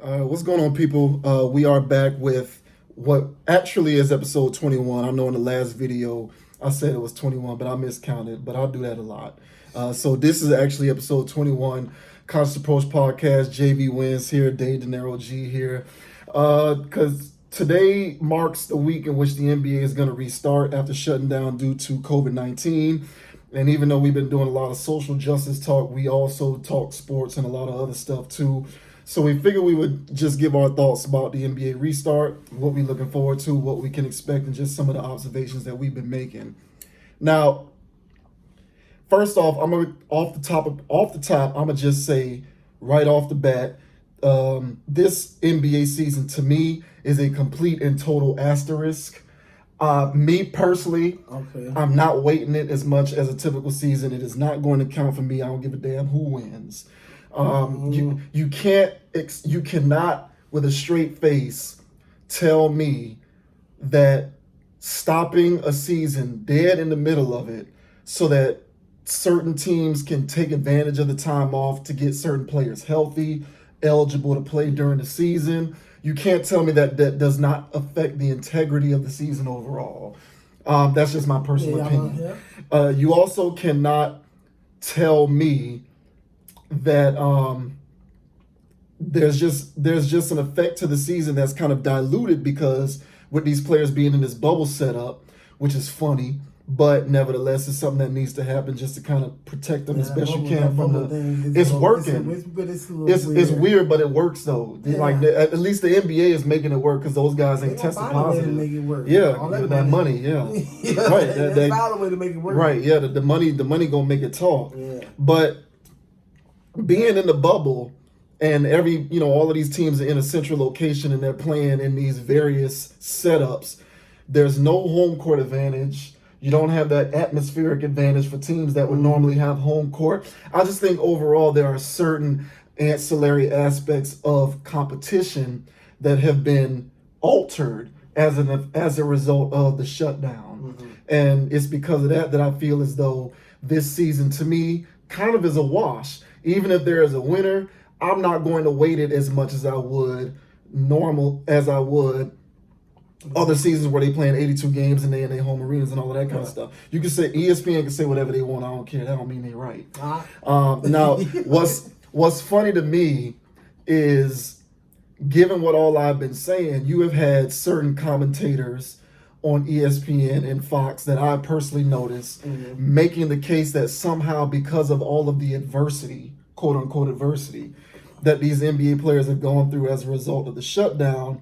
What's going on, people? We are back with what actually is episode 21. I know in the last video I said it was 21, but I miscounted, but I'll do that a lot. So this is actually episode 21, Conscious Approach Podcast. JV Wins here, Dave De Niro G here. Because today marks the week in which the NBA is going to restart after shutting down due to COVID-19. And even though we've been doing a lot of social justice talk, we also talk sports and a lot of other stuff too. So we figured we would just give our thoughts about the NBA restart, what we're looking forward to, what we can expect, and just some of the observations that we've been making. Now, first off, off the top, I'm gonna just say right off the bat, this NBA season to me is a complete and total asterisk. Me personally, I'm not weighting it as much as a typical season. It is not going to count for me. I don't give a damn who wins. You cannot with a straight face tell me that stopping a season dead in the middle of it so that certain teams can take advantage of the time off to get certain players healthy, eligible to play during the season. You can't tell me that that does not affect the integrity of the season overall. That's just my personal opinion. You also cannot tell me that there's just an effect to the season that's kind of diluted because with these players being in this bubble setup, which is funny, but nevertheless it's something that needs to happen just to kind of protect them as best you can from the. It's working. It's weird, but it works though. Yeah. Like at least the NBA is making it work because those guys ain't tested positive. Make it work. Yeah, that money. Yeah, right. They found a way to make it work. Right. Yeah, the money gonna make it talk. Yeah. But being in the bubble and all of these teams are in a central location and they're playing in these various setups, there's no home court advantage. You don't have that atmospheric advantage for teams that would normally have home court. I just think overall there are certain ancillary aspects of competition that have been altered as a result of the shutdown. Mm-hmm. And it's because of that I feel as though this season to me kind of is a wash. Even if there is a winner, I'm not going to weight it as much as I would other seasons where they playing 82 games and they in their home arenas and all of that kind of stuff. You can say ESPN can say whatever they want. I don't care. That don't mean they right. Now, what's funny to me is, given what all I've been saying, you have had certain commentators on ESPN and Fox that I personally noticed making the case that somehow because of all of the adversity, quote unquote adversity, that these NBA players have gone through as a result of the shutdown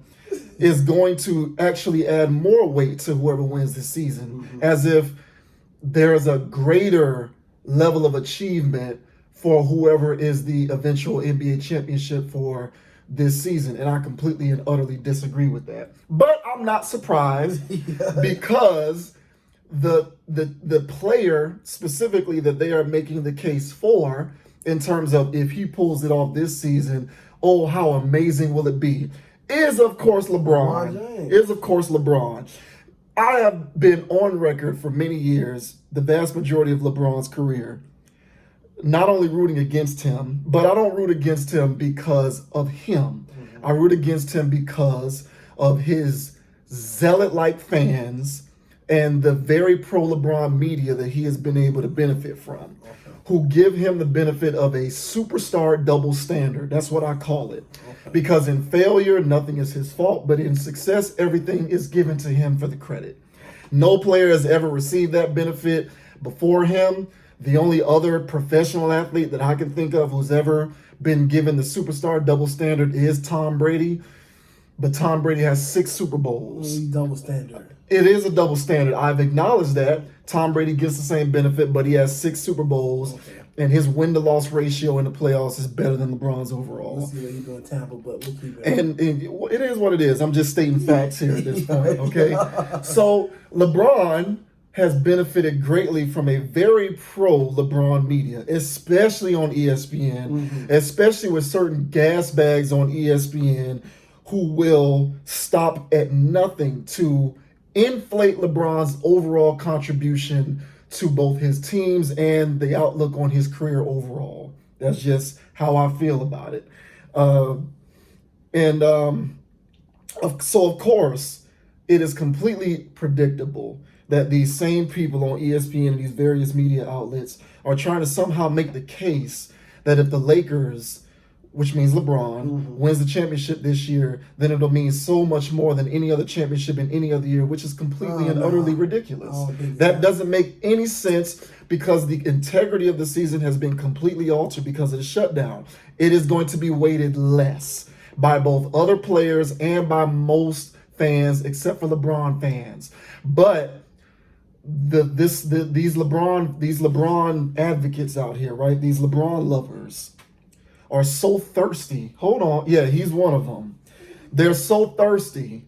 is going to actually add more weight to whoever wins this season, as if there's a greater level of achievement for whoever is the eventual NBA championship for this season. And I completely and utterly disagree with that. But I'm not surprised because the player specifically that they are making the case for in terms of if he pulls it off this season, oh, how amazing will it be? Is of course LeBron. I have been on record for many years, the vast majority of LeBron's career, not only rooting against him, but I don't root against him because of him. I root against him because of his zealot-like fans and the very pro-LeBron media that he has been able to benefit from, who give him the benefit of a superstar double standard. That's what I call it. Because in failure, nothing is his fault, but in success, everything is given to him for the credit. No player has ever received that benefit before him. The only other professional athlete that I can think of who's ever been given the superstar double standard is Tom Brady. But Tom Brady has 6 Super Bowls. Double standard. It is a double standard. I've acknowledged that. Tom Brady gets the same benefit, but he has 6 Super Bowls. And his win-to-loss ratio in the playoffs is better than LeBron's overall. Let's see what he's doing Tampa, but we'll keep it. And it is what it is. I'm just stating facts here at this point, okay? So LeBron has benefited greatly from a very pro-LeBron media, especially on ESPN, especially with certain gas bags on ESPN who will stop at nothing to inflate LeBron's overall contribution to both his teams and the outlook on his career overall. That's just how I feel about it. And so, of course, it is completely predictable that these same people on ESPN and these various media outlets are trying to somehow make the case that if the Lakers, which means LeBron, wins the championship this year, then it'll mean so much more than any other championship in any other year, which is completely and utterly ridiculous. That doesn't make any sense because the integrity of the season has been completely altered because of the shutdown. It is going to be weighted less by both other players and by most fans, except for LeBron fans. But these LeBron advocates out here, right? These LeBron lovers are so thirsty. Hold on, yeah, he's one of them. They're so thirsty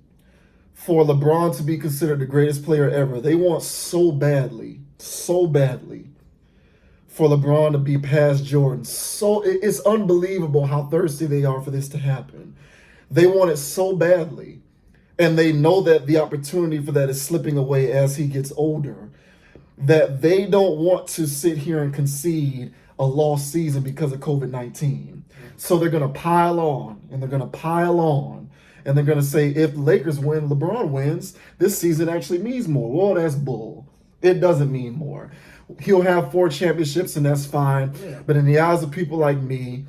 for LeBron to be considered the greatest player ever. They want so badly for LeBron to be past Jordan. So it's unbelievable how thirsty they are for this to happen. They want it so badly. And they know that the opportunity for that is slipping away as he gets older, that they don't want to sit here and concede a lost season because of COVID-19. So they're going to pile on, and they're going to pile on, and they're going to say, if the Lakers win, LeBron wins, this season actually means more. Well, that's bull. It doesn't mean more. He'll have 4 championships, and that's fine. Yeah. But in the eyes of people like me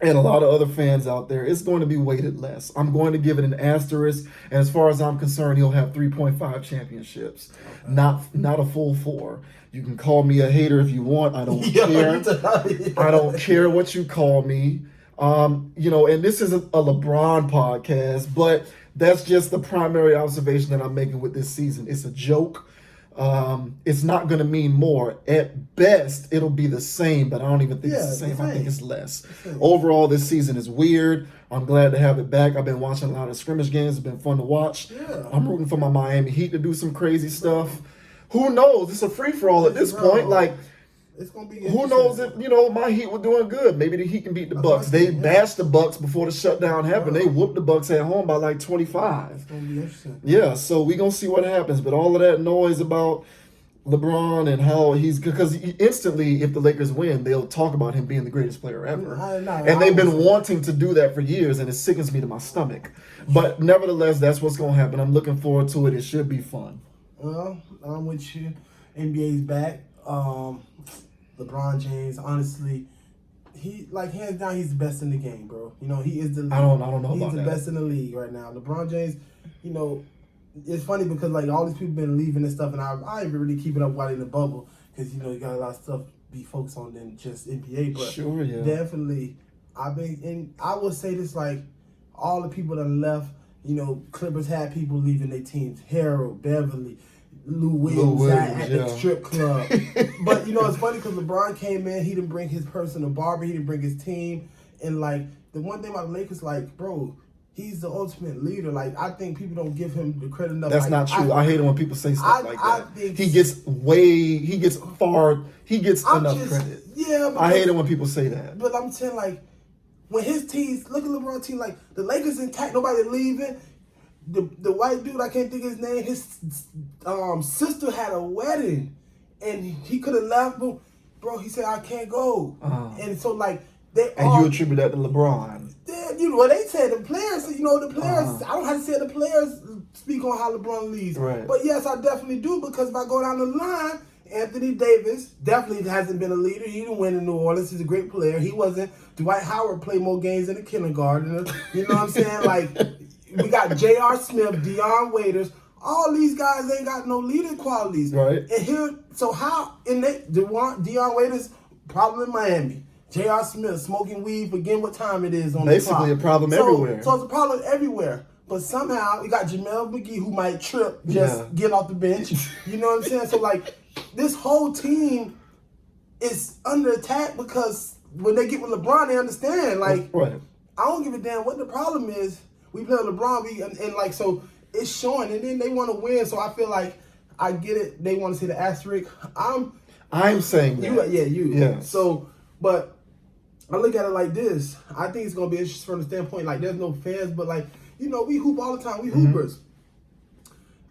and a lot of other fans out there, it's going to be weighted less. I'm going to give it an asterisk. And as far as I'm concerned, he'll have 3.5 championships, not a full 4. You can call me a hater if you want. I don't care. I don't care what you call me. And this isn't a LeBron podcast, but that's just the primary observation that I'm making with this season. It's a joke. It's not going to mean more. At best, it'll be the same, but I don't even think it's the same. I think it's less. Overall, this season is weird. I'm glad to have it back. I've been watching a lot of scrimmage games. It's been fun to watch. Yeah. I'm rooting for my Miami Heat to do some crazy stuff. Who knows? It's a free-for-all at this point. Like, it's gonna be who knows if, my Heat were doing good. Maybe the Heat can beat the Bucks. They bashed the Bucks before the shutdown happened. They whooped the Bucks at home by like 25. It's gonna be interesting. Yeah, so we're going to see what happens. But all of that noise about LeBron and how because instantly, if the Lakers win, they'll talk about him being the greatest player ever. And they've been wanting to do that for years, and it sickens me to my stomach. But nevertheless, that's what's going to happen. I'm looking forward to it. It should be fun. Well, I'm with you. NBA's back. LeBron James, honestly, he hands down, he's the best in the game, bro. He is the league. I don't know about that. He's the best in the league right now. LeBron James, it's funny because all these people been leaving and stuff, and I ain't really keeping up while in the bubble because you got a lot of stuff to be focused on than just NBA. But sure, yeah, definitely, I will say this, all the people that left, Clippers had people leaving their teams. Harold, Beverly, Lou Williams at the strip club. But it's funny because LeBron came in, he didn't bring his personal barber, he didn't bring his team, and the one thing about the Lakers, bro, he's the ultimate leader. I think people don't give him the credit enough. That's not true. I hate it when people say stuff like that. He gets enough credit. Yeah, I hate it when people say that. But I'm saying, when his team, look at LeBron's team, the Lakers intact, nobody leaving. The white dude, I can't think of his name, his sister had a wedding, and he could have left, but bro, he said, I can't go. And so, you attribute that to LeBron. Well, they said the players, the players, I don't have to say the players speak on how LeBron leads. Right. But yes, I definitely do, because if I go down the line, Anthony Davis definitely hasn't been a leader. He didn't win in New Orleans. He's a great player. He wasn't. Dwight Howard played more games in the kindergarten. You know what I'm saying? We got J.R. Smith, Deion Waiters. All these guys ain't got no leading qualities. Right. And Deion Waiters, problem in Miami. J.R. Smith smoking weed, forgetting what time it is on basically the clock. a problem everywhere. So it's a problem everywhere. But somehow we got Jamel McGee, who might trip just getting off the bench. You know what I'm saying? So this whole team is under attack because when they get with LeBron, they understand. I don't give a damn what the problem is. We play with LeBron, so it's showing, and then they want to win. So I feel I get it. They want to see the asterisk. I'm saying that. You. Yeah. So, but I look at it like this. I think it's gonna be interesting from the standpoint there's no fans, but we hoop all the time. We hoopers.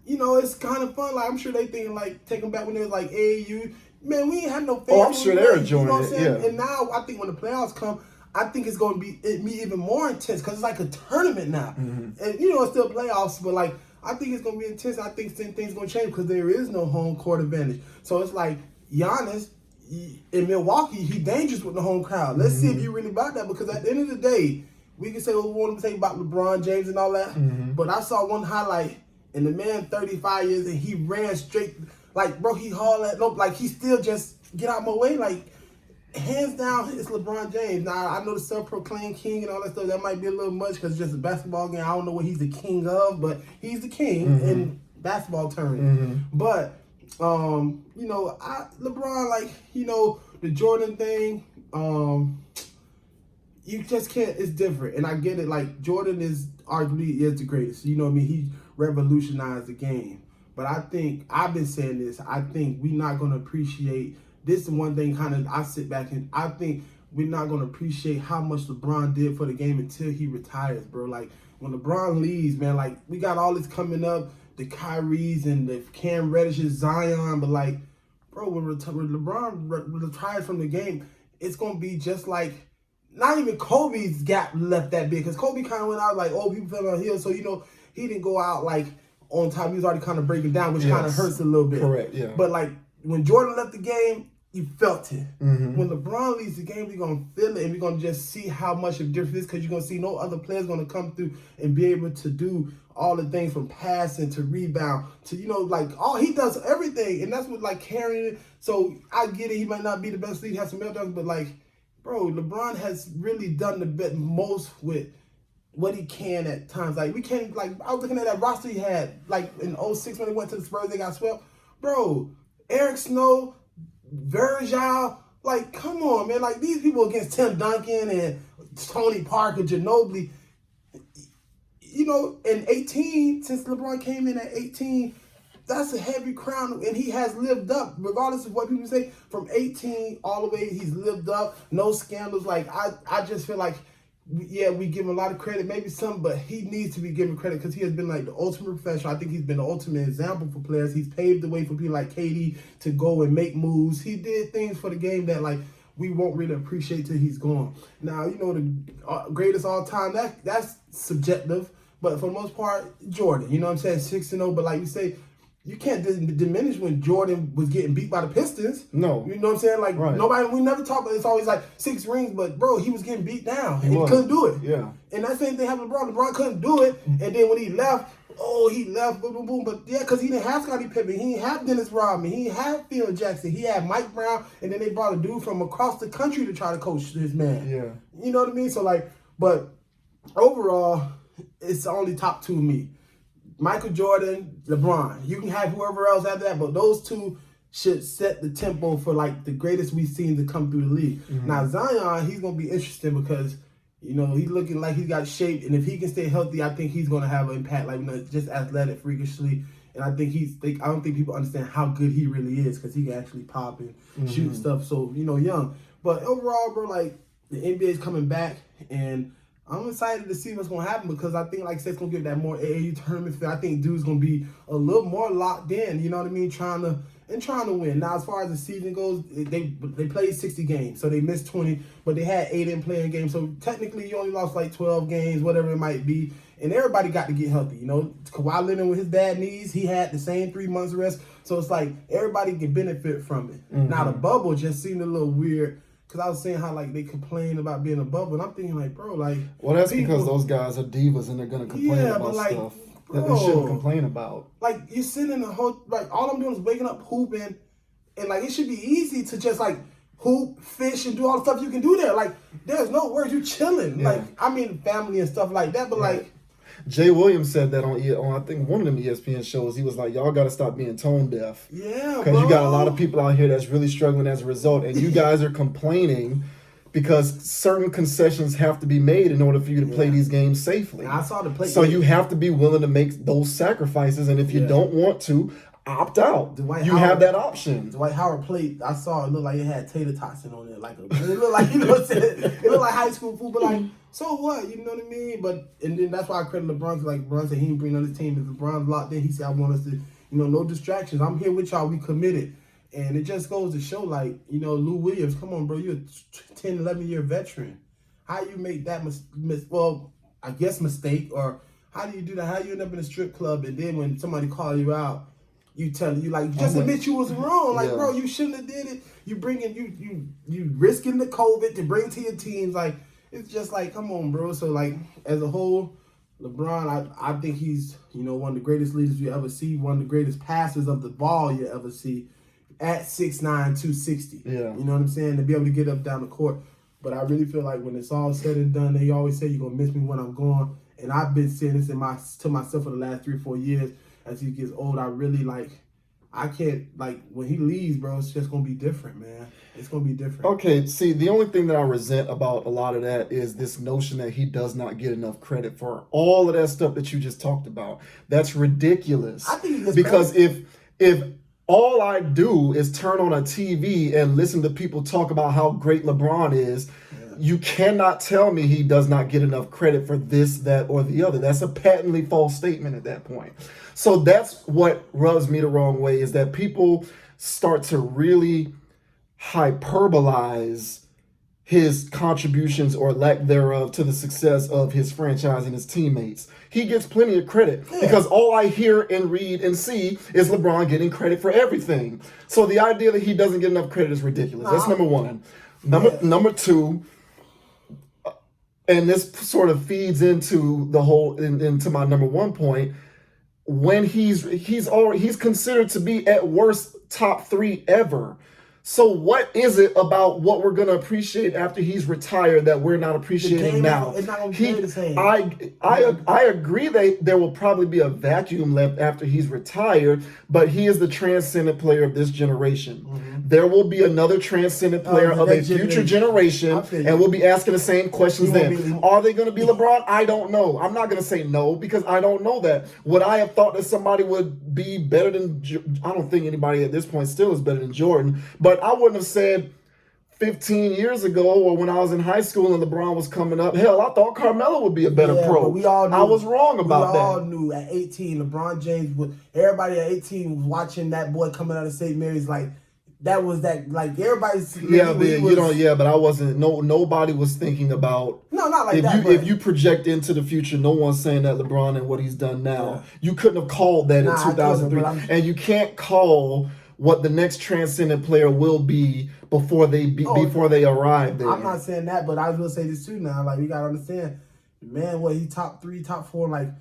It's kind of fun. I'm sure they thinking take them back when they was AAU. Man, we ain't had no fans. Oh, I'm sure they're enjoying what I'm saying? Yeah. And now I think when the playoffs come, I think it's going to be even more intense because it's like a tournament now. Mm-hmm. And, you know, it's still playoffs, but, like, I think it's going to be intense. I think things going to change because there is no home court advantage. So it's like Giannis in Milwaukee, he dangerous with the home crowd. Let's see if you really about that, because at the end of the day, we can say what we want to say about LeBron James and all that, but I saw one highlight, and the man 35 years, and he ran straight, like, bro, he hauled that, like, he still just get out my way, like, hands down, it's LeBron James. Now, I know the self-proclaimed king and all that stuff, that might be a little much because it's just a basketball game. I don't know what he's the king of, but he's the king in basketball terms. But, you know, LeBron, like, you know, the Jordan thing, you just can't, it's different. And I get it, like, Jordan is arguably the greatest. You know what I mean? He revolutionized the game. But I think, I've been saying this, I think we're not going to appreciate, this is one thing kind of, I sit back and I think we're not going to appreciate how much LeBron did for the game until he retires, bro. Like, when LeBron leaves, man, like, we got all this coming up, the Kyries and the Cam Reddishes, Zion, but, like, bro, when LeBron retires from the game, it's going to be just like, not even Kobe's gap left that big, because Kobe kind of went out like, oh, people fell on hill, so, you know, he didn't go out, like, on time. He was already kind of breaking down, which kind of hurts a little bit. Correct, yeah. But, like, when Jordan left the game, you felt it. When LeBron leaves the game, we're going to feel it, and we're going to just see how much of a difference it is, because you're going to see no other players going to come through and be able to do all the things from passing to rebound to, you know, like, all he does everything, and that's what, like, carrying it. So I get it. He might not be the best leader, he has some meltdowns, but, like, bro, LeBron has really done the most with what he can at times. Like, we can't, like, I was looking at that roster he had, like, in 06 when he went to the Spurs, they got swept. Bro, Eric Snow, Virgil, like, come on, man. Like, these people against Tim Duncan and Tony Parker, Ginobili, you know, in 18, since LeBron came in at 18, that's a heavy crown, and he has lived up, regardless of what people say, from 18 all the way, he's lived up, no scandals. Like, I just feel like, yeah, we give him a lot of credit, maybe some, but he needs to be given credit because he has been, like, the ultimate professional. I think he's been the ultimate example for players. He's paved the way for people like KD to go and make moves. He did things for the game that, like, we won't really appreciate till he's gone. Now, you know, the greatest all time, that's subjective, but for the most part, Jordan, you know what I'm saying, 6-0, but like you say, you can't diminish when Jordan was getting beat by the Pistons. No. You know what I'm saying? Like, nobody, we never talk about, it's always like 6 rings, but bro, he was getting beat down and he couldn't do it. Yeah. And that same thing happened to LeBron. LeBron couldn't do it. And then when he left, he left, boom, boom, boom. But yeah, because he didn't have Scottie Pippen. He didn't have Dennis Rodman. He didn't have Phil Jackson. He had Mike Brown. And then they brought a dude from across the country to try to coach his man. Yeah. You know what I mean? So, like, but overall, it's only top two of me. Michael Jordan, LeBron. You can have whoever else after that, but those two should set the tempo for, like, the greatest we've seen to come through the league. Now, Zion, he's going to be interesting because, you know, he's looking like he's got shape, and if he can stay healthy, I think he's going to have an impact, like, you know, just athletic, freakishly. And I think I don't think people understand how good he really is because he can actually pop and shoot stuff so, you know, young. But overall, bro, like, the NBA is coming back, and I'm excited to see what's going to happen because I think, like I said, it's going to give that more AAU tournament feel. I think dude's going to be a little more locked in, you know what I mean, trying to win. Now, as far as the season goes, they played 60 games, so they missed 20, but they had 8 in playing games. So technically, you only lost like 12 games, whatever it might be, and everybody got to get healthy. You know, Kawhi Leonard with his bad knees, he had the same 3 months rest, so it's like everybody can benefit from it. Now, the bubble just seemed a little weird. Because I was saying how, like, they complain about being a bubble, and I'm thinking, like, bro, like... Well, that's because those guys are divas, and they're going to complain about stuff that they shouldn't complain about. Like, you're sitting in the whole... Like, all I'm doing is waking up, hooping, and, like, it should be easy to just, like, hoop, fish, and do all the stuff you can do there. Like, there's no words. You chilling. Yeah. Like, I mean, family and stuff like that, but, like... Jay Williams said that on I think one of them ESPN shows. He was like, y'all got to stop being tone deaf. Yeah, because you got a lot of people out here that's really struggling as a result, and you guys are complaining because certain concessions have to be made in order for you to play these games safely. I saw the play. So you have to be willing to make those sacrifices, and if you don't want to, opt out. You have that option. Dwight Howard played. I saw it looked like it had tater tots on it. Like it looked like, you know what I'm saying? It looked like high school food, but like, so what? You know what I mean? But and then that's why I credit LeBron. Like LeBron said, he didn't bring on his team. If LeBron's locked in, he said, I want us to, you know, no distractions. I'm here with y'all. We committed. And it just goes to show, like, you know, Lou Williams, come on, bro. You're a 10, 11-year veteran. How you make that well, I guess mistake, or how do you do that? How you end up in a strip club and then when somebody call you out, you tell you like just admit you was wrong. Like, bro, you shouldn't have did it. You bringing you risking the COVID to bring to your teams. Like, it's just like, come on, bro. So like as a whole, LeBron, I think he's, one of the greatest leaders you ever see, one of the greatest passers of the ball you ever see at 6'9", 260. Yeah. You know what I'm saying? To be able to get up down the court. But I really feel like when it's all said and done, they always say you're gonna miss me when I'm gone. And I've been saying this to myself for the last 3 or 4 years. As he gets old, I really I can't, when he leaves, bro, it's just gonna be different, man. It's gonna be different. Okay, see, the only thing that I resent about a lot of that is this notion that he does not get enough credit for all of that stuff that you just talked about. That's ridiculous. I think because if all I do is turn on a TV and listen to people talk about how great LeBron is, you cannot tell me he does not get enough credit for this, that, or the other. That's a patently false statement at that point. So that's what rubs me the wrong way, is that people start to really hyperbolize his contributions or lack thereof to the success of his franchise and his teammates. He gets plenty of credit because all I hear and read and see is LeBron getting credit for everything. So the idea that he doesn't get enough credit is ridiculous. That's number one. Number two, and this sort of feeds into the whole into my number one point. When he's considered to be at worst top 3 ever. So what is it about what we're going to appreciate after he's retired that we're not appreciating now? It's not going to be the same. I agree that there will probably be a vacuum left after he's retired, but he is the transcendent player of this generation. Mm-hmm. There will be another transcendent player of a future generation, and we'll be asking the same questions then. Are they going to be LeBron? I don't know. I'm not going to say no because I don't know that. Would I have thought that somebody would be better than, I don't think anybody at this point still is better than Jordan, but I wouldn't have said 15 years ago or when I was in high school and LeBron was coming up, hell, I thought Carmelo would be a better pro. But we all knew, I was wrong about that. We all knew at 18, LeBron James, everybody at 18 was watching that boy coming out of St. Mary's everybody's. But I wasn't. Nobody was thinking about. No, not like If you project into the future, no one's saying that LeBron and what he's done now. You couldn't have called that in 2003, and you can't call what the next transcendent player will be before they arrive there. I'm not saying that, but I will say this too now. Like, we gotta understand, man, he top 3, top 4,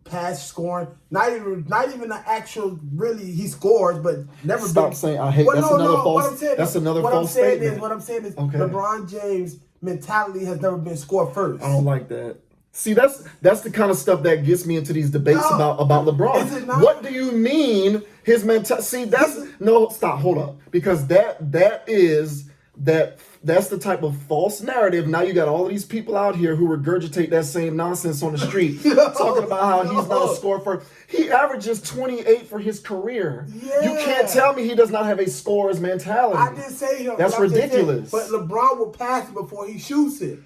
pass scoring. Not even the actual he scores, but never. Stop saying I hate. That's another false. That's another false statement. What I'm saying is, LeBron James' mentality has never been score first. I don't like that. See, that's the kind of stuff that gets me into these debates about LeBron. Is it not? What do you mean his mentality? See, stop, hold up, because that's the type of false narrative. Now you got all of these people out here who regurgitate that same nonsense on the street, talking about how he's not a scorer first. He averages 28 for his career. Yeah. You can't tell me he does not have a scorer's mentality. I didn't say him. That's ridiculous. But LeBron will pass it before he shoots it.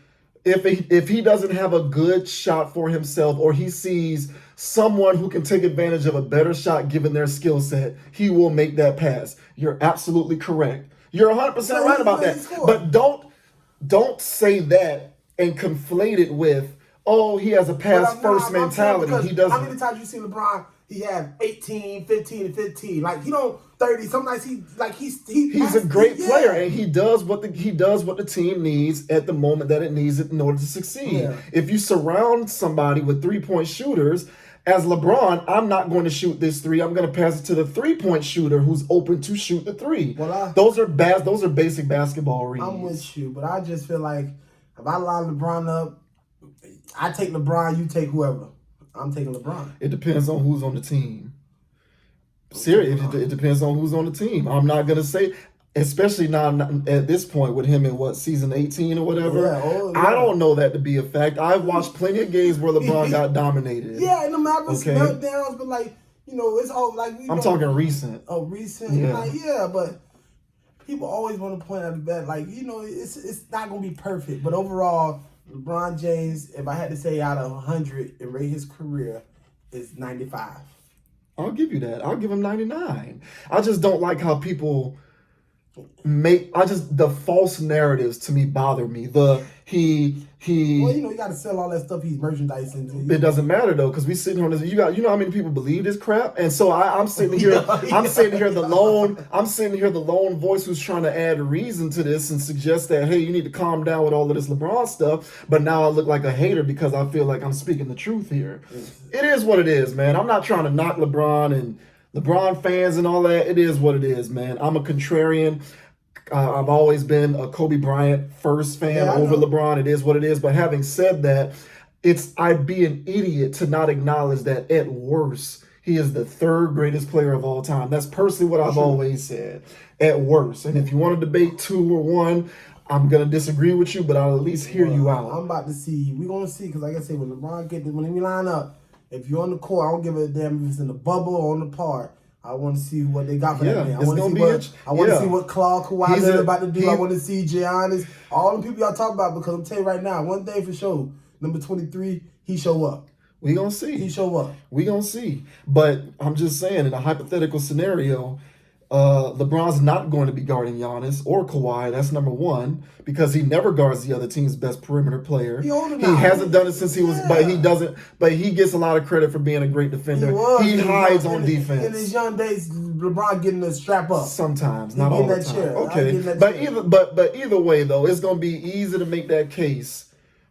If he doesn't have a good shot for himself, or he sees someone who can take advantage of a better shot given their skill set, he will make that pass. You're absolutely correct. You're 100% right about that. But don't say that and conflate it with, he has a pass first mentality. He doesn't. How many times you see LeBron? He have 18, 15, and 15. He don't 30. Sometimes he's a great player, and he does what the team needs at the moment that it needs it in order to succeed. Yeah. If you surround somebody with 3-point shooters, as LeBron, I'm not going to shoot this 3. I'm going to pass it to the 3-point shooter who's open to shoot the 3. Those are basic basketball reads. I'm with you, but I just feel like if I line LeBron up, I take LeBron, you take whoever. I'm taking LeBron. It depends on who's on the team. Seriously, it depends on who's on the team. I'm not going to say, especially now at this point with him in season 18 or whatever. I don't know that to be a fact. I've watched plenty of games where LeBron got dominated. Yeah, and the Mavericks meltdowns, but it's all I'm talking recent. Oh, recent? Yeah. But people always want to point out that, it's not going to be perfect. But overall, LeBron James, if I had to say out of 100 and rate his career, is 95. I'll give you that. I'll give him 99. I just don't like how people the false narratives to me bother me. Well, you got to sell all that stuff he's merchandising. It doesn't matter though, because we sitting here on this. You know how many people believe this crap, and so I'm sitting here. I'm sitting here the lone voice who's trying to add reason to this and suggest that, hey, you need to calm down with all of this LeBron stuff. But now I look like a hater because I feel like I'm speaking the truth here. It is what it is, man. I'm not trying to knock LeBron and LeBron fans and all that. It is what it is, man. I'm a contrarian. I've always been a Kobe Bryant first fan over LeBron. It is what it is. But having said that, I'd be an idiot to not acknowledge that at worst, he is the third greatest player of all time. That's personally what I've always said, at worst. And if you want to debate 2 or 1, I'm going to disagree with you, but I'll at least hear you out. I'm about to see. We're going to see, because like I said, when LeBron when we line up, if you're on the court, I don't give a damn if it's in the bubble or on the part. I want to see what they got for that man. I want to see what Claude Kawhi is about to do. I want to see Giannis. All the people y'all talk about, because I'm telling you right now, one thing for sure, number 23, he show up. We gonna see. He show up. We gonna see. But I'm just saying, in a hypothetical scenario, LeBron's not going to be guarding Giannis or Kawhi. That's number 1, because he never guards the other team's best perimeter player. He hasn't done it since he was, but he doesn't. But he gets a lot of credit for being a great defender. He hides on defense. In his young days, LeBron getting the strap up. Sometimes, not all the time. Okay, but either way though, it's gonna be easy to make that case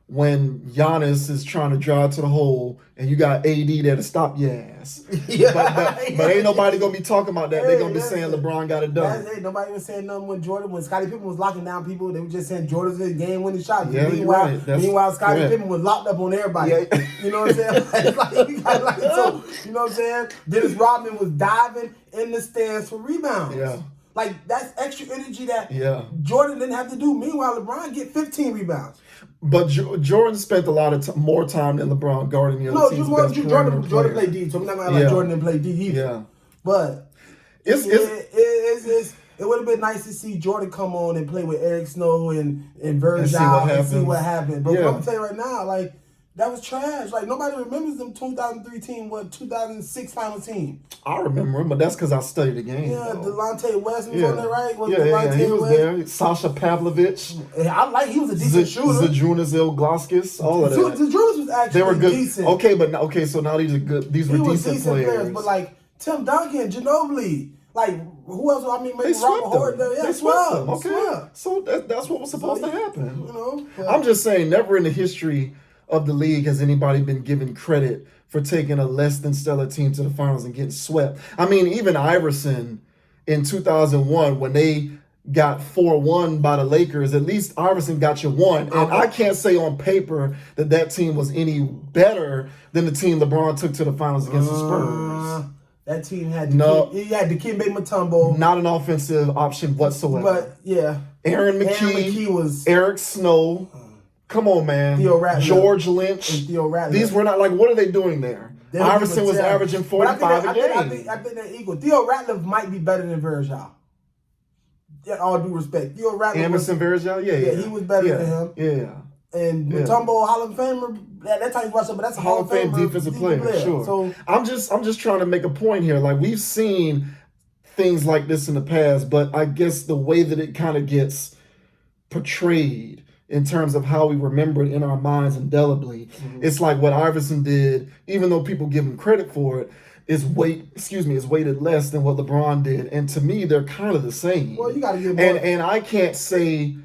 when Giannis is trying to drive to the hole and you got AD there to stop your ass. But ain't nobody going to be talking about that. They're going to be saying LeBron got it done. Nobody was saying nothing when Scottie Pippen was locking down people. They were just saying Jordan's a game-winning shot. Yeah, meanwhile, Scottie Pippen was locked up on everybody. Yeah. You know what I'm saying? So, you know what I'm saying? Dennis Rodman was diving in the stands for rebounds. Yeah. Like, that's extra energy that Jordan didn't have to do. Meanwhile, LeBron get 15 rebounds. But Jordan spent a lot of more time than LeBron guarding the other team's best perimeter player. Jordan played D, so I'm not going to act like Jordan didn't play D either. Yeah. But it would have been nice to see Jordan come on and play with Eric Snow and Virgil and see what happened. But I'm going to tell you right now, like, that was trash. Like, nobody remembers them 2003 team, 2006 final team. I remember him, but that's because I studied the game. Yeah, Delonte West was on there, right? He was there. Sasha Pavlovich. He was a decent shooter. Zydrunas Ilgauskas, all of that. Zydrunas was actually decent. Okay, so now these are good. These were decent players. But like Tim Duncan, Ginobili, like who else? I mean, maybe Robert Horton. Yeah, they swept them. Okay, so that's what was supposed to happen. You know, I'm just saying, never in the history of the league has anybody been given credit for taking a less than stellar team to the finals and getting swept. I mean, even Iverson in 2001, when they got 4-1 by the Lakers, at least Iverson got you one. And I can't say on paper that team was any better than the team LeBron took to the finals against the Spurs. That team had Dikembe Mutombo. Not an offensive option whatsoever. But yeah, Aaron McKee was Eric Snow. Come on, man. Theo Ratliff. George Lynch. And Theo Ratliff. These were not like, what are they doing there? Iverson was averaging 45 a game. I think they're equal. Theo Ratliff might be better than Virgil. Yeah, all due respect. Theo Ratliff. Emerson Virgil? Yeah, he was better than him. Yeah. And Mutombo, Hall of Famer, that time he was, but that's a Hall of Fame defensive player. Sure. So I'm just trying to make a point here. Like, we've seen things like this in the past, but I guess the way that it kind of gets portrayed in terms of how we remember it in our minds indelibly. Mm-hmm. It's like what Iverson did, even though people give him credit for it, is weighted less than what LeBron did. And to me, they're kind of the same. Well, you got to give more. And I can't say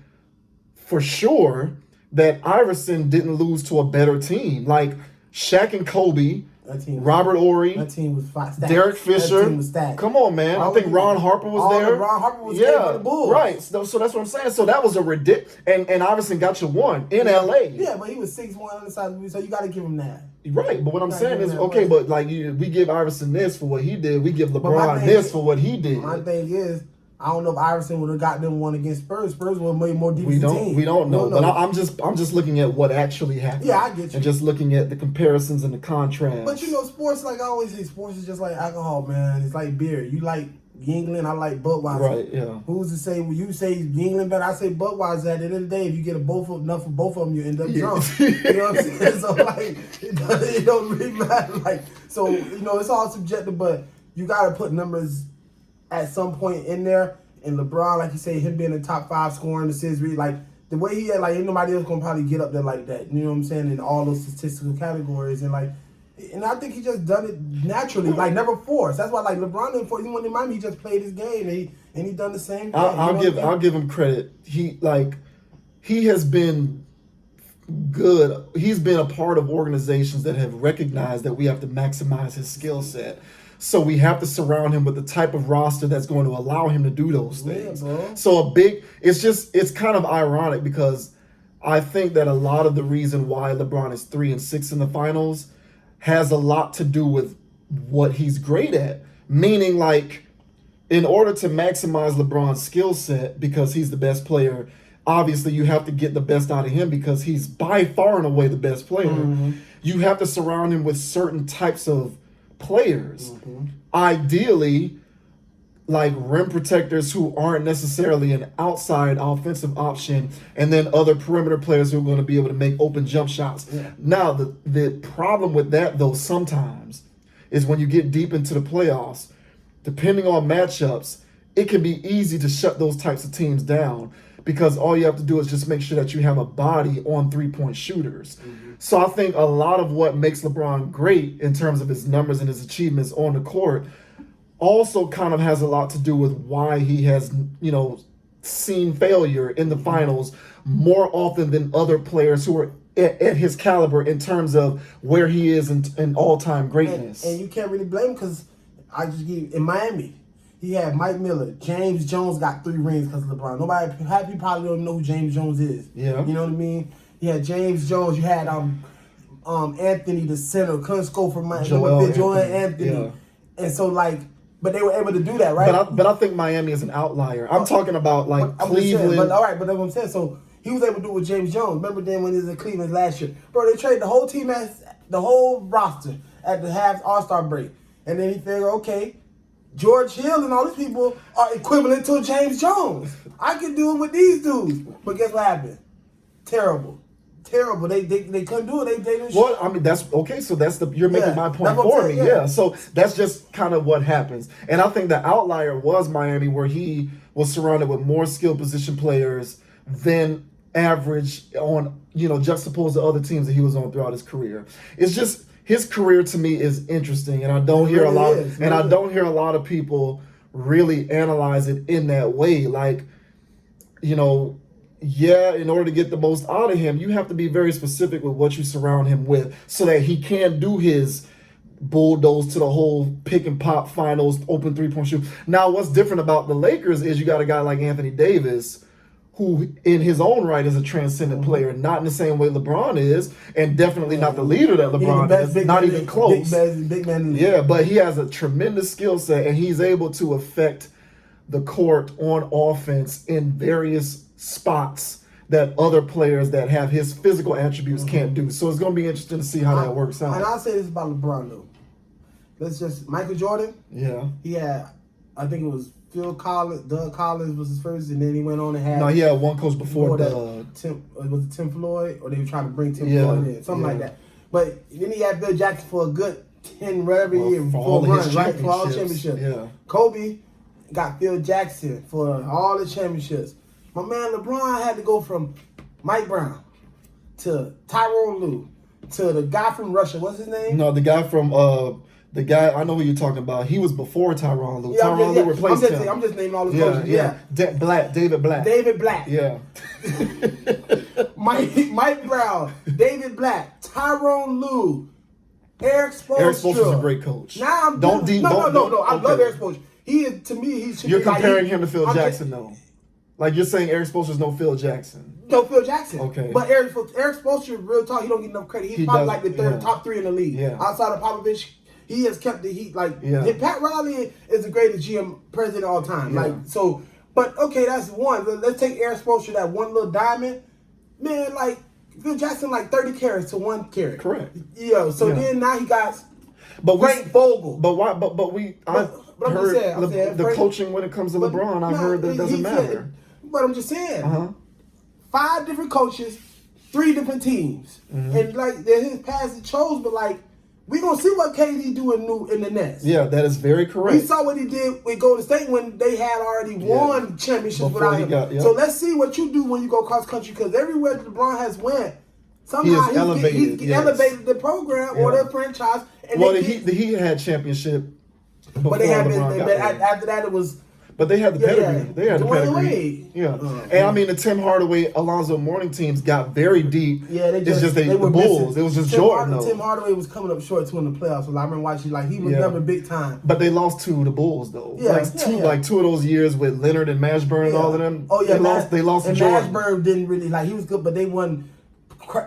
for sure that Iverson didn't lose to a better team. Like Shaq and Kobe, Robert Horry, that team was stacked. Derek Fisher. That team was stacked. Come on, man. I think Ron Harper was there. Ron Harper was there for the Bulls. Right. So that's what I'm saying. So that was a ridiculous. And Iverson got you one in LA. Yeah, but he was 6'1" on the side of me, so you got to give him that. Right. But what I'm saying is, okay, but like we give Iverson this for what he did. We give LeBron this for what he did. My thing is, I don't know if Iverson would have got them one against Spurs. Spurs would have made more defensive team. We don't know. But I'm just looking at what actually happened. Yeah, I get you. And just looking at the comparisons and the contrast. But you know, sports, like I always say, sports is just like alcohol, man. It's like beer. You like Yingling, I like Budweiser. Right, yeah. Who's to say, when you say Yingling better, I say Budweiser. At the end of the day, if you get enough of both of them, you end up drunk. You know what I'm saying? So, like, it don't really matter. Like, so, you know, it's all subjective, but you got to put numbers at some point in there. And LeBron, like you say, him being the top 5 scorer in the series, like the way he had, like ain't nobody else gonna probably get up there like that. You know what I'm saying? In all those statistical categories, and I think he just done it naturally, like never forced. That's why like LeBron didn't force. He went in Miami, he just played his game, and he done the same thing. I'll give him credit. He has been good. He's been a part of organizations that have recognized that we have to maximize his skill set. So we have to surround him with the type of roster that's going to allow him to do those things. Bro. So it's kind of ironic because I think that a lot of the reason why LeBron is 3-6 in the finals has a lot to do with what he's great at. Meaning, like, in order to maximize LeBron's skill set, because he's the best player, obviously you have to get the best out of him because he's by far and away the best player. Mm-hmm. You have to surround him with certain types of players. Mm-hmm. Ideally, like rim protectors who aren't necessarily an outside offensive option, and then other perimeter players who are going to be able to make open jump shots. Yeah. Now, the problem with that, though, sometimes is when you get deep into the playoffs, depending on matchups, it can be easy to shut those types of teams down because all you have to do is just make sure that you have a body on three-point shooters. Mm-hmm. So I think a lot of what makes LeBron great in terms of his numbers and his achievements on the court also kind of has a lot to do with why he has, seen failure in the finals more often than other players who are at his caliber in terms of where he is in all-time greatness. And you can't really blame him because in Miami, he had Mike Miller. James Jones got 3 rings because of LeBron. Half people probably don't know who James Jones is. Yeah. You know what I mean? You had James Jones. You had Anthony, the center, couldn't score for Miami. Joel Anthony. Yeah. And so, but they were able to do that, right? But I think Miami is an outlier. I'm talking about, Cleveland. But that's what I'm saying. So, he was able to do it with James Jones. Remember then when he was in Cleveland last year? Bro, they traded the whole team, the whole roster at the half All-Star break. And then he figured, okay, George Hill and all these people are equivalent to James Jones. I can do it with these dudes. But guess what happened? Terrible. They couldn't do it. They didn't. Well, I mean, that's okay. So you're making my point for me. Yeah. So that's just kind of what happens. And I think the outlier was Miami, where he was surrounded with more skilled position players than average on, juxtaposed to other teams that he was on throughout his career. It's just his career to me is interesting, and I don't hear a lot of people really analyze it in that way. In order to get the most out of him, you have to be very specific with what you surround him with so that he can do his bulldoze to the whole pick and pop finals, open three-point shoot. Now, what's different about the Lakers is you got a guy like Anthony Davis, who in his own right is a transcendent player, not in the same way LeBron is, and definitely not the leader that LeBron is, not even close. Big man. Yeah, but he has a tremendous skill set, and he's able to affect the court on offense in various spots that other players that have his physical attributes can't do. So it's going to be interesting to see how that works out. And I'll say this about LeBron, though. Michael Jordan. Yeah. He had, I think it was Doug Collins was his first, and then he went on and had. No, he had one coach before Doug. Was it Tim Floyd? Or they were trying to bring Tim Floyd in. Something like that. But then he had Bill Jackson for a good 10 whatever year for all the championships. Yeah. Kobe got Phil Jackson for all the championships. My man LeBron had to go from Mike Brown to Tyrone Lue to the guy from Russia. What's his name? No, the guy I know who you're talking about. He was before Tyrone Lue. Tyrone Lue replaced him. I'm just naming all the coaches. Yeah. David Black. David Black. Yeah. Mike Brown, David Black, Tyrone Lue, Eric Spoelstra. Eric Spoelstra's a great coach. Now I love Eric Spoelstra. You're comparing him to Phil Jackson, though. Like you're saying Eric Spoelstra's no Phil Jackson. No Phil Jackson. Okay. But Eric Spoelstra, real talk, he don't get enough credit. He's probably like the top 3 in the league. Yeah. Outside of Popovich, he has kept the heat. Pat Riley is the greatest GM president of all time. Yeah. But okay, that's one. Let's take Eric Spoelstra, that one little diamond. Man, Phil Jackson, 30 carats to 1 carat. Correct. Then now he got Frank Vogel. But why? But I've heard the coaching when it comes to LeBron. I've heard that it doesn't matter. But I'm just saying, 5 different coaches, 3 different teams, and they're his past and chose. But We gonna see what KD do in the Nets. Yeah, that is very correct. We saw what he did with Golden State when they had already won championships Before without him. So let's see what you do when you go cross country, because everywhere LeBron has went, somehow he elevated the program or the franchise. And well, the Heat had championship. But they had after that it was. But they had the pedigree. Yeah. They had the Dwayne pedigree. Wade. Yeah. And I mean, the Tim Hardaway, Alonzo Mourning teams got very deep. Yeah, they were the Bulls. Missing. It was just Jordan. Tim Hardaway was coming up short too in the playoffs. So I remember watching, like, he was never big time. But they lost to the Bulls though. Yeah, like two of those years with Leonard and Mashburn and all of them. Oh yeah, they lost to Jordan. Mashburn didn't really, like, he was good, but they won.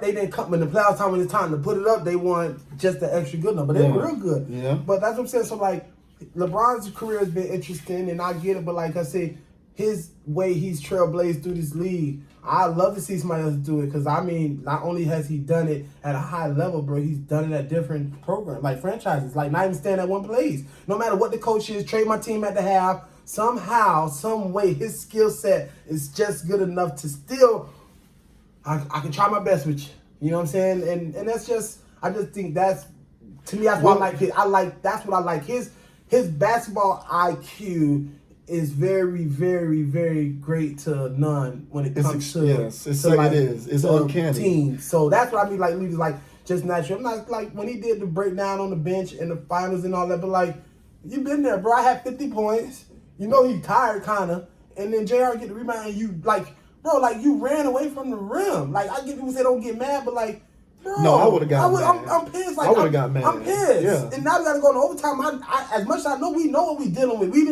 They didn't come in the playoffs time when it's time to put it up. They won just the extra good enough, but they were real good. Yeah. But that's what I'm saying. So like, LeBron's career has been interesting, and I get it. But like I say, his way he's trailblazed through this league, I love to see somebody else do it, because I mean, not only has he done it at a high level, bro, he's done it at different programs, like franchises, like not even staying at one place. No matter what the coach is, trade my team at the half. Somehow, some way, his skill set is just good enough to still. I can try my best with you. You know what I'm saying? And that's just, I just think that's, to me, that's what I like. That's what I like. His basketball IQ is very, very, very great to none when it comes to it's uncanny team. So that's what I mean. Like, he was like just natural. I'm not like when he did the breakdown on the bench in the finals and all that. But like, you been there, bro. I had 50 points. You know he tired, kinda. And then JR get the rebound, and you like. Bro, like, you ran away from the rim. Like, I get people say don't get mad, but like, bro. No, I would have got mad. I'm pissed. Like, I would have got mad. I'm pissed. Yeah. And now we got to go into overtime. As much as I know, we know what we dealing with. We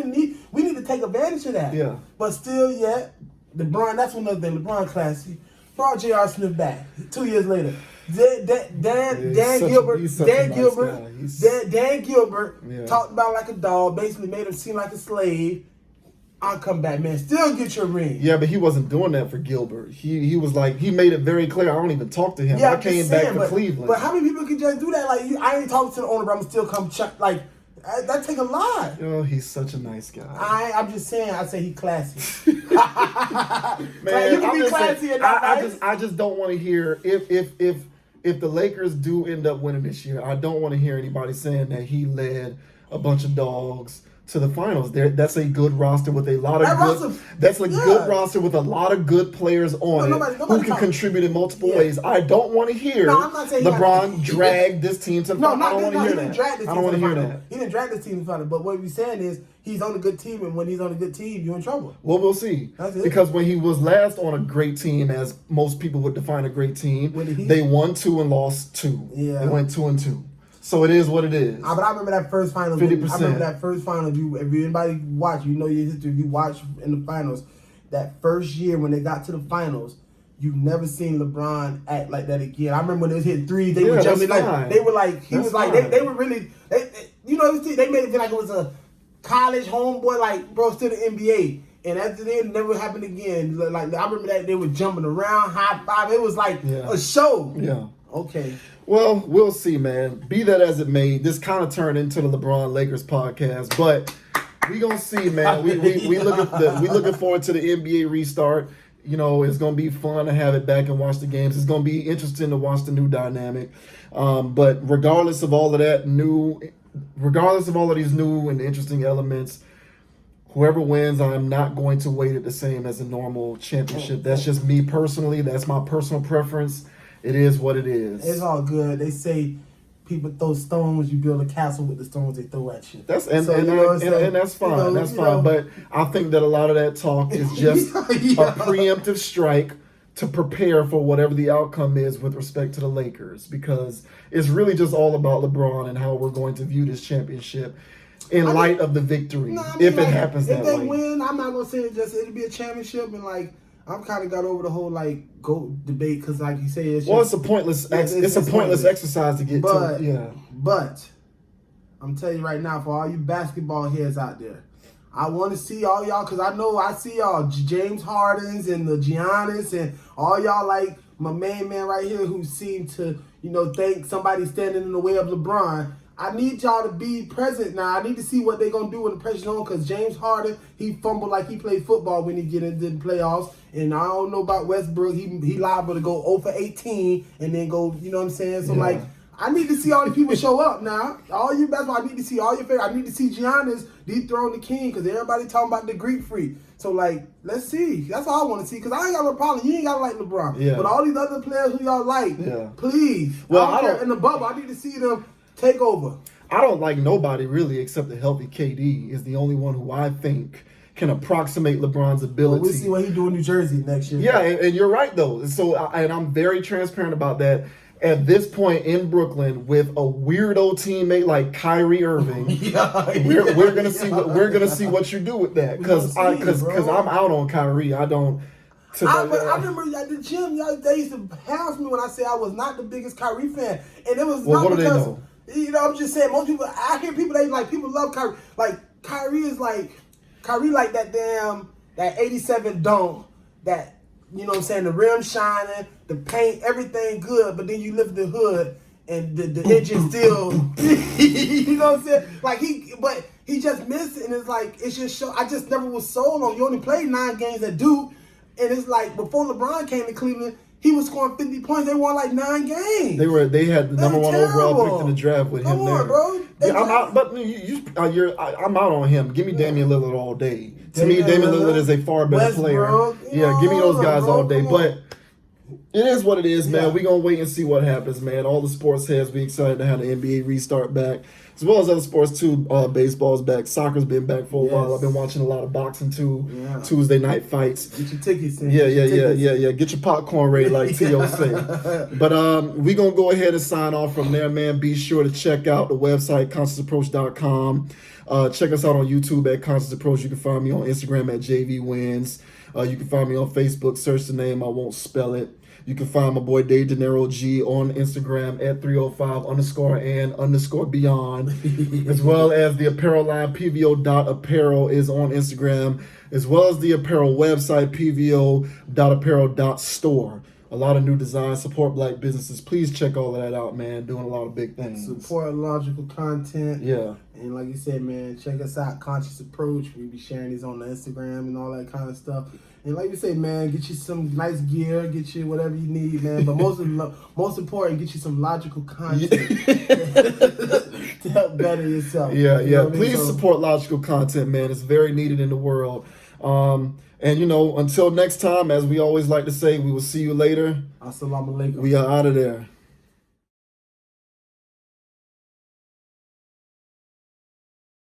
need to take advantage of that. Yeah. But still, LeBron, that's another thing. LeBron classy. Brought J.R. Smith back 2 years later. Dan Gilbert talked about like a dog, basically made him seem like a slave. I'll come back, man. Still get your ring. Yeah, but he wasn't doing that for Gilbert. He was like, he made it very clear, I don't even talk to him. I came back for Cleveland. But how many people can just do that? Like, I ain't talking to the owner, but I'm still come check. Like, that take a lot. He's such a nice guy. I'm just saying, I say he classy. Man, like, you can be classy and not nice. I just don't want to hear, if the Lakers do end up winning this year, I don't want to hear anybody saying that he led a bunch of dogs to the finals. That's a good roster with a lot of good roster with a lot of good players on it who can contribute in multiple ways. I don't want to hear LeBron drag this team to the finals. I don't want to hear that. I don't want to hear that. He didn't drag this team to the finals, but what we're saying is he's on a good team, and when he's on a good team, you're in trouble. Well, we'll see. That's it. Because when he was last on a great team, as most people would define a great team, they won 2 and lost 2. Yeah. They went 2-2. So it is what it is. But I remember that first final. 50%. I remember that first final. If anybody watch, you know your history. If you watch in the finals, that first year when they got to the finals, you've never seen LeBron act like that again. I remember when they was hitting threes, they were jumping like they were like he was like they were really they made it feel like it was a college homeboy, like, bro, still the NBA. And after that, it never happened again. Like, I remember that they were jumping around, high five. It was like a show. Yeah. Okay. Well, we'll see, man. Be that as it may, this kind of turned into the LeBron Lakers podcast, but we gonna see, man. We looking forward to the NBA restart. You know, it's gonna be fun to have it back and watch the games. It's gonna be interesting to watch the new dynamic. But regardless of all of these new and interesting elements, whoever wins, I'm not going to weight it the same as a normal championship. That's just me personally. That's my personal preference. It is what it is. It's all good. They say people throw stones, you build a castle with the stones they throw at you. That's that's fine. That's fine. But I think that a lot of that talk is just a preemptive strike to prepare for whatever the outcome is with respect to the Lakers, because it's really just all about LeBron and how we're going to view this championship in light of the victory, if it happens that way. If they win, I'm not gonna say it'll be a championship, and like, I'm kind of got over the whole like GOAT debate, because like you say, it's a pointless exercise to get to. Yeah. But I'm telling you right now, for all you basketball heads out there, I want to see all y'all, because I see y'all James Hardens and the Giannis and all y'all, like my main man right here who seem to think somebody standing in the way of LeBron. I need y'all to be present now. I need to see what they're going to do when the pressure's on, because James Harden, he fumbled like he played football when he get into the playoffs. And I don't know about Westbrook. He liable to go 0 for 18 and then go, you know what I'm saying? So, like, I need to see all the people show up now. All you basketball, I need to see all your favorite. I need to see Giannis dethrone the king because everybody talking about the Greek freak. So, like, let's see. That's all I want to see because I ain't got no problem. You ain't got to like LeBron. Yeah. But all these other players who y'all like, please. Well, I don't care. In the bubble, I need to see them take over. I don't like nobody really except the healthy KD is the only one who I think can approximate LeBron's ability. We'll see what he do in New Jersey next year. Yeah, and you're right, though. So, and I'm very transparent about that. At this point in Brooklyn, with a weirdo teammate like Kyrie Irving, we're gonna see what you do with that. Because I'm out on Kyrie. I don't. I remember at the gym, they used to house me when I said I was not the biggest Kyrie fan, and it was not because I'm just saying most people. I hear people people love Kyrie. Like Kyrie like that 87 dunk that. You know what I'm saying? The rim shining, the paint, everything good, but then you lift the hood and the engine still, you know what I'm saying? Like he just missed it, and it's like, it's just I just never was sold on. You only played 9 games at Duke, and it's like, before LeBron came to Cleveland, he was scoring 50 points. They won like 9 games. They had the number 1 overall pick in the draft with him there. Come on, bro. I'm out, but I'm out on him. Give me Damian Lillard all day. To me, Damian Lillard is a far better player. Yeah, give me those guys all day. But it is what it is, man. We're going to wait and see what happens, man. All the sports heads, we excited to have the NBA restart back, as well as other sports, too. Baseball's back. Soccer's been back for a while. I've been watching a lot of boxing, too. Yeah. Tuesday night fights. Get your tickets in. Yeah. Get your popcorn ready, like T.O. said. But we're going to go ahead and sign off from there, man. Be sure to check out the website, consciousapproach.com. Check us out on YouTube at Conscious Approach. You can find me on Instagram at JVWins. You can find me on Facebook. Search the name. I won't spell it. You can find my boy Dave De Niro G on Instagram at 305_and_beyond, as well as the apparel line pvo.apparel is on Instagram, as well as the apparel website pvo.apparel.store. A lot of new designs, support black businesses. Please check all of that out, man. Doing a lot of big things. Support logical content. Yeah. And like you said, man, check us out, Conscious Approach. We be sharing these on the Instagram and all that kind of stuff. And like you say, man, get you some nice gear, get you whatever you need, man. But most important, get you some logical content to help better yourself. Yeah. You know what I mean? Please support logical content, man. It's very needed in the world. And, until next time, as we always like to say, we will see you later. Assalamu alaikum. We are out of there.